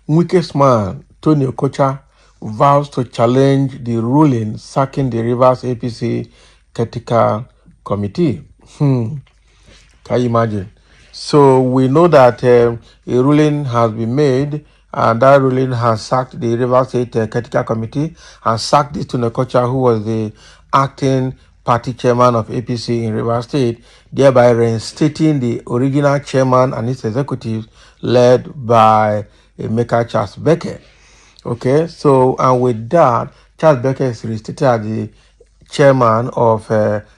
weakest man, Tony Okocha, vows to challenge the ruling sacking the Rivers APC critical committee. Can you imagine? So we know that a ruling has been made, and that ruling has sacked the Rivers State Critical Committee and sacked this Tony Okocha, who was the acting party chairman of APC in Rivers State, thereby reinstating the original chairman and its executives led by Emeka Beke. Okay, so and with that, Charles Beke is reinstated as the chairman of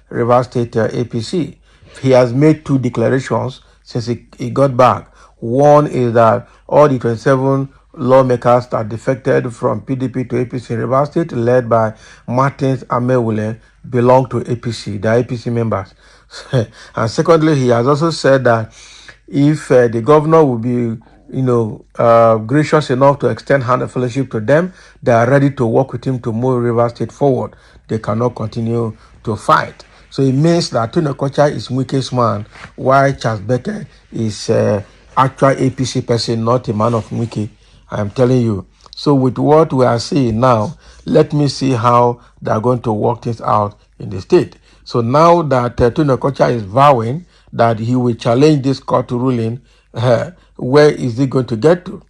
Rivers State APC. He has made two declarations since he got back. One is that all the 27 lawmakers that defected from PDP to APC in Rivers State, led by Martins Amewule, belong to APC, the APC members. And secondly, he has also said that if the governor will be gracious enough to extend hand of fellowship to them, they are ready to work with him to move River State forward. They cannot continue to fight. So it means that Tony Okocha is weakest man, while Charles Beke is actual APC person, not a man of Wiki. I am telling you. So with what we are seeing now, let me see how they are going to work things out in the state. So now that Tony Okocha is vowing that he will challenge this court ruling, where is he going to get to?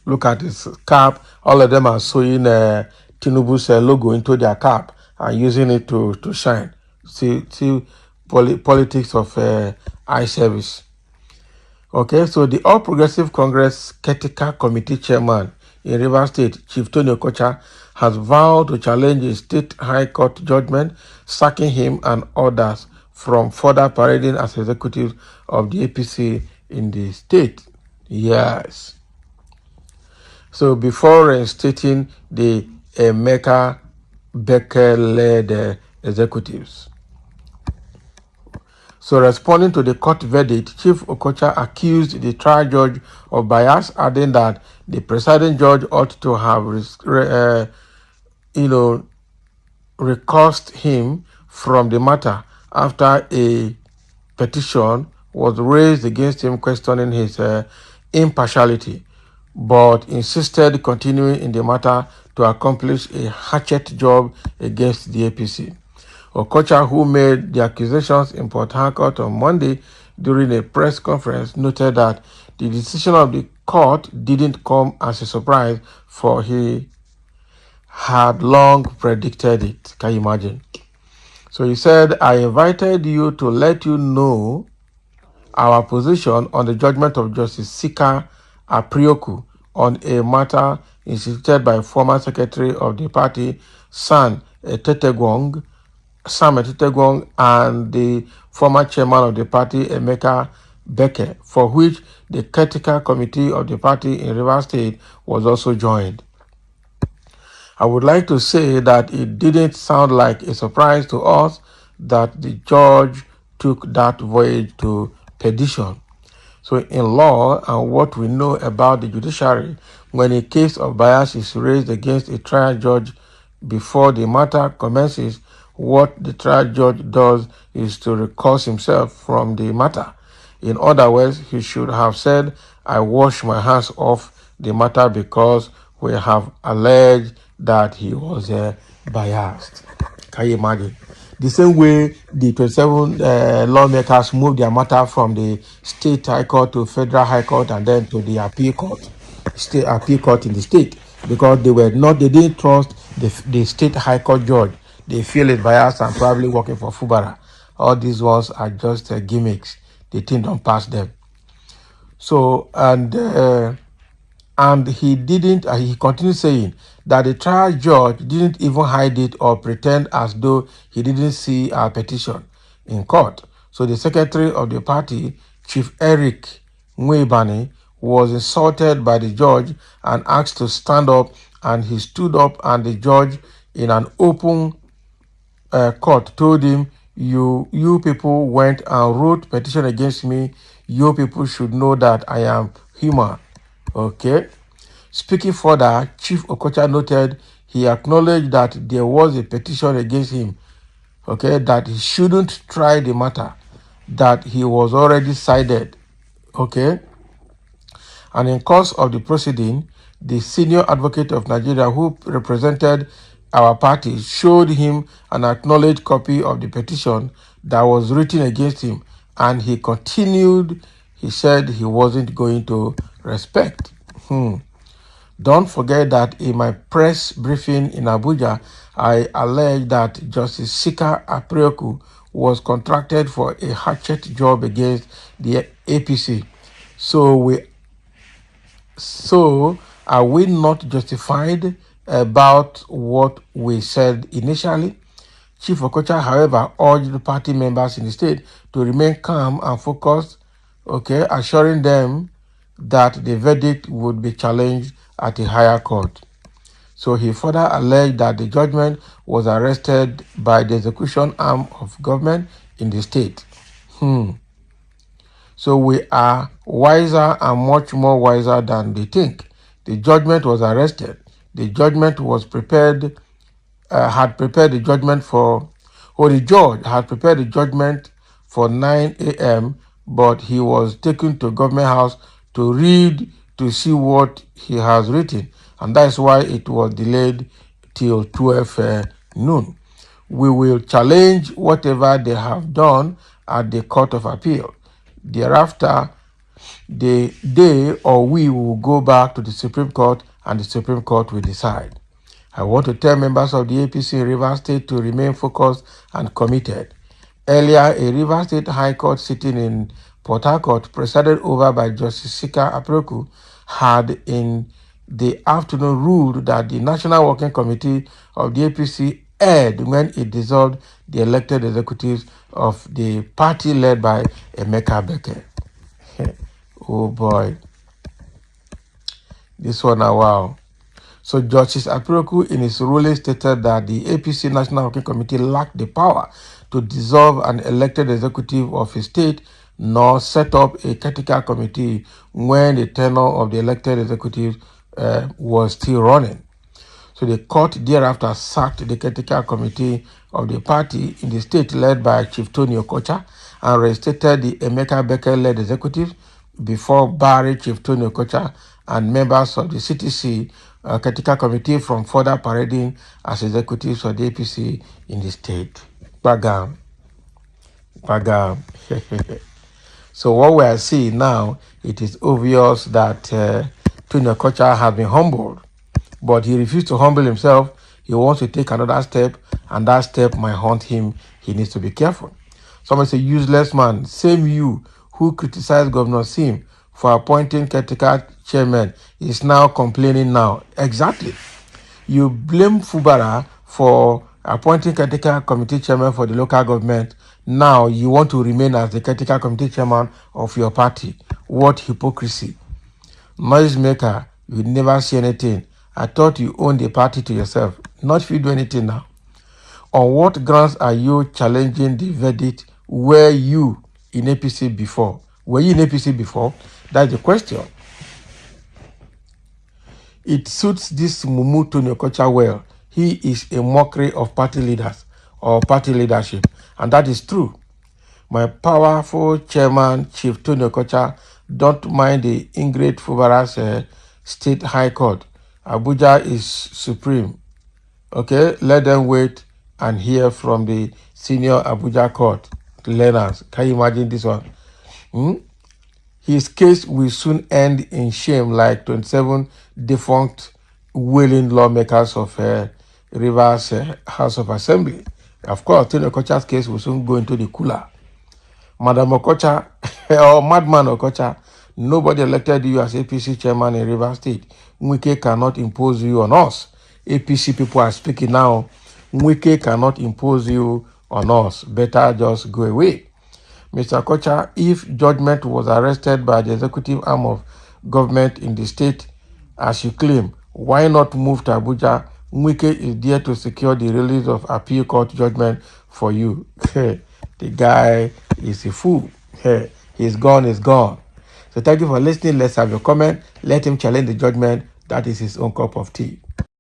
Look at his cap. All of them are sewing Tinubu's logo into their cap and using it to shine. See politics of eye service. Okay, so the All Progressive Congress Critical Committee Chairman in Rivers State, Chief Tony Okocha, has vowed to challenge a state high court judgment, sacking him and others from further parading as executives of the APC in the state. Yes. So before reinstating the Emeka Beke-led executives. So responding to the court verdict, Chief Okocha accused the trial judge of bias, adding that the presiding judge ought to have recused him from the matter after a petition was raised against him questioning his impartiality, but insisted continuing in the matter to accomplish a hatchet job against the APC. Okocha, who made the accusations in Port Harcourt on Monday during a press conference, noted that the decision of the court didn't come as a surprise, for he had long predicted it. Can you imagine? So he said, I invited you to let you know our position on the judgment of Justice Sika Aprioku on a matter instituted by former secretary of the party, Sam Etetegwong, and the former chairman of the party, Emeka Beke, for which the critical committee of the party in Rivers State was also joined. I would like to say that it didn't sound like a surprise to us that the judge took that voyage to perdition. So in law and what we know about the judiciary, when a case of bias is raised against a trial judge before the matter commences, what the trial judge does is to recuse himself from the matter. In other words, he should have said, I wash my hands off the matter because we have alleged that he was biased. Can you imagine? The same way the 27 lawmakers moved their matter from the state high court to federal high court and then to the appeal court, state appeal court in the state, because they didn't trust the state high court judge. They feel it's biased and probably working for Fubara. All these ones are just gimmicks. The thing don't pass them. So, and he didn't, he continued saying that the trial judge didn't even hide it or pretend as though he didn't see our petition in court. So the secretary of the party, Chief Eric Nwebani, was insulted by the judge and asked to stand up, and he stood up, and the judge in an open court told him, you people went and wrote petition against me. You people should know that I am human. Okay. Speaking further, Chief Okocha noted he acknowledged that there was a petition against him, okay, that he shouldn't try the matter, that he was already cited, okay. And in course of the proceeding, the senior advocate of Nigeria who represented our party showed him an acknowledged copy of the petition that was written against him, and he continued. He said he wasn't going to respect. Don't forget that in my press briefing in Abuja, I alleged that Justice Sika Aprioku was contracted for a hatchet job against the APC. So are we not justified about what we said initially? Chief Okocha, however, urged the party members in the state to remain calm and focused, assuring them that the verdict would be challenged at a higher court. So he further alleged that the judgment was arrested by the execution arm of government in the state. So we are wiser and much more wiser than they think. The judgment was arrested. The judgment was prepared, had prepared the judgment for, or the judge had prepared the judgment for 9 a.m., but he was taken to government house to read, to see what he has written. And that's why it was delayed till 12 noon. We will challenge whatever they have done at the Court of Appeal. Thereafter, they or we will go back to the Supreme Court, and the Supreme Court will decide. I want to tell members of the APC in Rivers State to remain focused and committed. Earlier, a Rivers State High Court sitting in Port Harcourt, presided over by Justice Sika Aprioku, had in the afternoon ruled that the National Working Committee of the APC erred when it dissolved the elected executives of the party led by Emeka Beke. Oh boy. This one, wow. So Justice Aprioku in his ruling stated that the APC National Working Committee lacked the power to dissolve an elected executive of a state, nor set up a critical committee when the tenure of the elected executive was still running. So the court thereafter sacked the critical committee of the party in the state led by Chief Tony Okocha and reinstated the Emeka Beke-led executive before barring Chief Tony Okocha and members of the CTC critical committee from further parading as executives of the APC in the state. Bagam. So what we are seeing now, it is obvious that Tony Okocha has been humbled, but he refused to humble himself. He wants to take another step, and that step might haunt him. He needs to be careful. Somebody say, useless man, same you who criticized Governor Sim for appointing critical chairman is now complaining now. Exactly. You blame Fubara for appointing critical committee chairman for the local government. Now you want to remain as the critical committee chairman of your party. What hypocrisy. Noise maker, you never see anything. I thought you owned the party to yourself. Not if you do anything now. On what grounds are you challenging the verdict? Were you in APC before? Were you in APC before? That's the question. It suits this Mumu Tony Okocha well. He is a mockery of party leaders or party leadership. And that is true. My powerful chairman, Chief Tony Okocha, don't mind the ingrate Fubara's state high court. Abuja is supreme. Okay, let them wait and hear from the senior Abuja court learners. Can you imagine this one? His case will soon end in shame like 27 defunct willing lawmakers of Rivers House of Assembly. Of course, Tony Okocha's case will soon go into the cooler. Madam Okocha, or Madman Okocha, nobody elected you as APC chairman in Rivers State. Wike cannot impose you on us. APC people are speaking now. Wike cannot impose you on us. Better just go away. Mr. Okocha, if Judgement was arrested by the executive arm of government in the state, as you claim, why not move to Abuja? Wike is there to secure the release of appeal court judgment for you. The guy is a fool. He's gone, he's gone. So thank you for listening. Let's have your comment. Let him challenge the judgment. That is his own cup of tea.